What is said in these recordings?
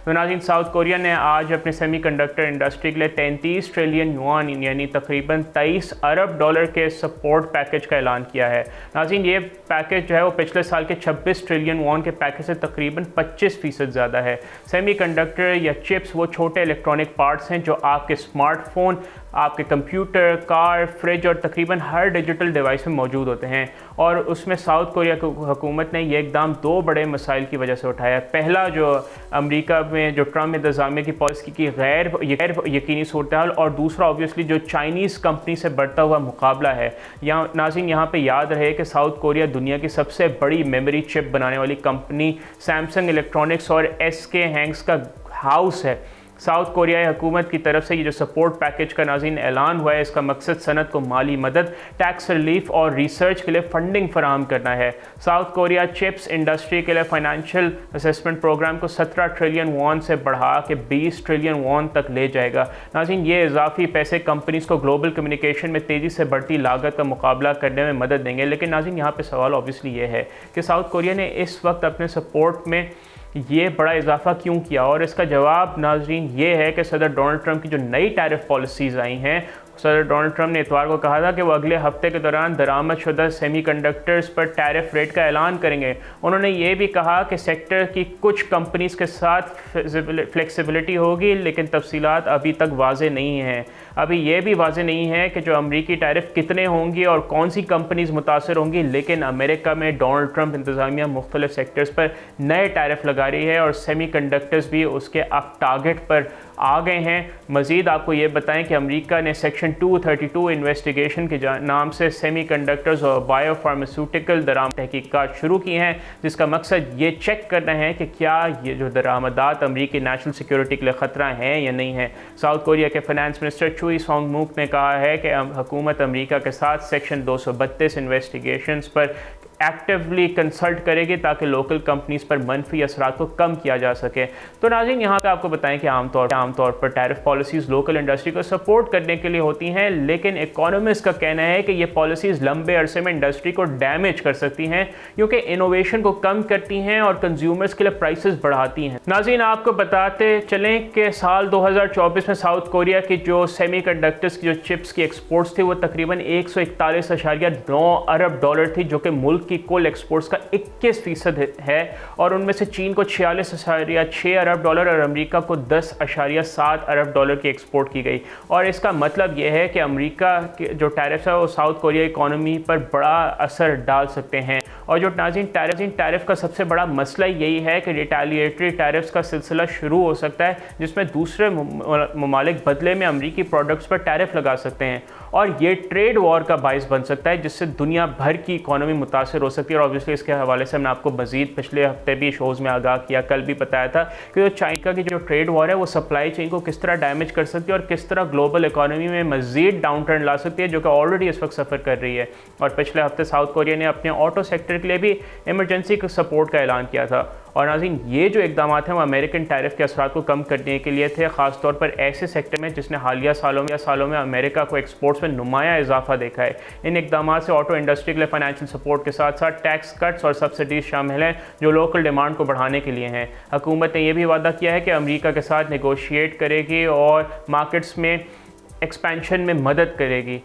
तो नाज़रीन, south Korea ने आज अपने सेमीकंडक्टर इंडस्ट्री के लिए 33 ट्रिलियन युआन यानी तकरीबन 23 अरब डॉलर के सपोर्ट पैकेज का ऐलान किया है। नाज़रीन, ये पैकेज जो है वो पिछले साल के 26 ट्रिलियन युआन के पैकेज से तकरीबन 25% ज़्यादा है। सेमीकंडक्टर या चिप्स वो छोटे इलेक्ट्रॉनिक पार्ट्स हैं जो आपके स्मार्टफोन, आपके कंप्यूटर, कार, फ्रिज और तकरीबन हर डिजिटल डिवाइस में मौजूद होते हैं। और उसमें साउथ कोरिया की हुकूमत ने यह इकदाम दो बड़े मसाइल की वजह से उठाया। पहला, जो अमेरिका में जो ट्रम्प इंतज़ामिया की पॉलिसी की गैर यकीनी सूरत हाल, और दूसरा ऑब्वियसली जो चाइनीज़ कंपनी से बढ़ता हुआ मुकाबला है। नाज़रीन, यहाँ पे याद रहे कि साउथ कोरिया दुनिया की सबसे बड़ी मेमोरी चिप बनाने वाली कंपनी सैमसंग इलेक्ट्रॉनिक्स और SK हैंक्स का हाउस है। साउथ कोरियाई हुकूमत की तरफ से ये जो सपोर्ट पैकेज का नाज़रीन ऐलान हुआ है, इसका मकसद सनत को माली मदद, टैक्स रिलीफ और रिसर्च के लिए फ़ंडिंग फराहम करना है। साउथ कोरिया चिप्स इंडस्ट्री के लिए फाइनेंशियल असेसमेंट प्रोग्राम को 17 ट्रिलियन वॉन से बढ़ा के 20 ट्रिलियन वॉन तक ले जाएगा। नाज़रीन, ये इजाफी पैसे कंपनीज़ को ग्लोबल कम्युनिकेशन में तेज़ी से बढ़ती लागत का मुकाबला करने में मदद देंगे। लेकिन नाज़रीन, यहाँ पर सवाल ऑब्वियसली ये है कि साउथ कोरिया ने इस वक्त अपने सपोर्ट में ये बड़ा इजाफा क्यों किया, और इसका जवाब नाज़रीन ये है कि सदर डोनाल्ड ट्रंप की जो नई टैरिफ पॉलिसीज़ आई हैं, सदर डोनाल्ड ट्रंप ने इतवार को कहा था कि वो अगले हफ्ते के दौरान दरामदशुदा सेमीकंडक्टर्स पर टैरिफ रेट का ऐलान करेंगे। उन्होंने ये भी कहा कि सेक्टर की कुछ कंपनीज़ के साथ फ्लेक्सिबिलिटी होगी, लेकिन तफसीलात अभी तक वाज़े नहीं हैं। अभी ये भी वाज़े नहीं है कि जो अमरीकी टैरिफ कितने होंगी और कौन सी कंपनीज़ मुतासर होंगी। लेकिन अमेरिका में डोनाल्ड ट्रंप इंतज़ामिया मुख्तलिफ सेक्टर्स पर नए टैरिफ लगा रही है और सेमीकंडक्टर्स भी उसके अब टारगेट पर आ गए हैं। मज़ीद आपको ये बताएं कि अमेरिका ने सेक्शन 232 इन्वेस्टिगेशन के नाम से सेमीकंडक्टर्स और बायोफार्मास्यूटिकल तहकीकात शुरू की हैं, जिसका मकसद ये चेक करना है कि क्या ये जो दरामदात अमरीकी नेशनल सिक्योरिटी के लिए ख़तरा हैं या नहीं है। साउथ कोरिया के फाइनेंस मिनिस्टर चुई सोंग मूक ने कहा है कि हुकूमत अमरीका के साथ सेक्शन 232 इन्वेस्टिगेशंस पर एक्टिवली कंसल्ट करेगी ताकि लोकल कंपनीज़ पर मनफी असरात को कम किया जा सके। तो नाज़रीन, यहाँ पे आपको बताएं कि आमतौर पर टैरिफ पॉलिसीज़ लोकल इंडस्ट्री को सपोर्ट करने के लिए होती हैं, लेकिन इकोनॉमिस्ट का कहना है कि ये पॉलिसीज़ लंबे अरसे में इंडस्ट्री को डैमेज कर सकती हैं, क्योंकि इनोवेशन को कम करती हैं और कंज्यूमर्स के लिए प्राइसेस बढ़ाती हैं। नाज़रीन, आपको बताते चलें कि साल 2024 में साउथ कोरिया की जो सेमीकंडक्टर्स की जो चिप्स की एक्सपोर्ट्स थी वो तकरीबन 141.9 अरब डॉलर थी, जो कि मुल्क की कुल एक्सपोर्ट्स का 21% है, और उनमें से चीन को 46.6 अरब डॉलर और अमेरिका को 10.7 अरब डॉलर की एक्सपोर्ट की गई। और इसका मतलब यह है कि अमेरिका के जो टैरिफ है वो साउथ कोरिया इकोनॉमी पर बड़ा असर डाल सकते हैं। और जो नाज़रीन टैरिफ का सबसे बड़ा मसला यही है कि रिटेलिएटरी टैरिफ्स का सिलसिला शुरू हो सकता है, जिसमें दूसरे ममालिक बदले में अमेरिकी प्रोडक्ट्स पर टैरिफ लगा सकते हैं, और ये ट्रेड वॉर का बायस बन सकता है, जिससे दुनिया भर की इकोनॉमी मुतासर हो सकती है। और ऑब्वियसली इसके हवाले से हमने आपको मज़ीद पिछले हफ्ते भी शोज़ में आगाह किया, कल भी बताया था कि जो चाइना की जो ट्रेड वॉर है वो सप्लाई चेन को किस तरह डैमेज कर सकती है और किस तरह ग्लोबल इकोनॉमी में मज़ीद डाउन टर्न ला सकती है, जो कि ऑलरेडी इस वक्त सफ़र कर रही है। और पिछले हफ्ते साउथ कोरिया ने अपने ऑटो सेक्टर के लिए भी इमरजेंसी सपोर्ट का ऐलान किया था। और नाज़रीन, ये जो इकदाम हैं वो अमेरिकन टैरिफ के असरात को कम करने के लिए थे, ख़ासतौर पर ऐसे सेक्टर में जिसने हालिया सालों में अमेरिका को एक्सपोर्ट्स में नुमाया इजाफा देखा है। इन इकदाम से ऑटो इंडस्ट्री के लिए फाइनेंशियल सपोर्ट के साथ साथ टैक्स कट्स और सब्सिडीज शामिल हैं, जो लोकल डिमांड को बढ़ाने के लिए हैं। हुकूमत ने यह भी वादा किया है कि अमेरिका के साथ नेगोशिएट करेगी और मार्केट्स में एक्सपेंशन में मदद करेगी।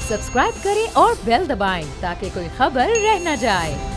सब्सक्राइब करें और बेल दबाएं ताकि कोई खबर रह न जाए।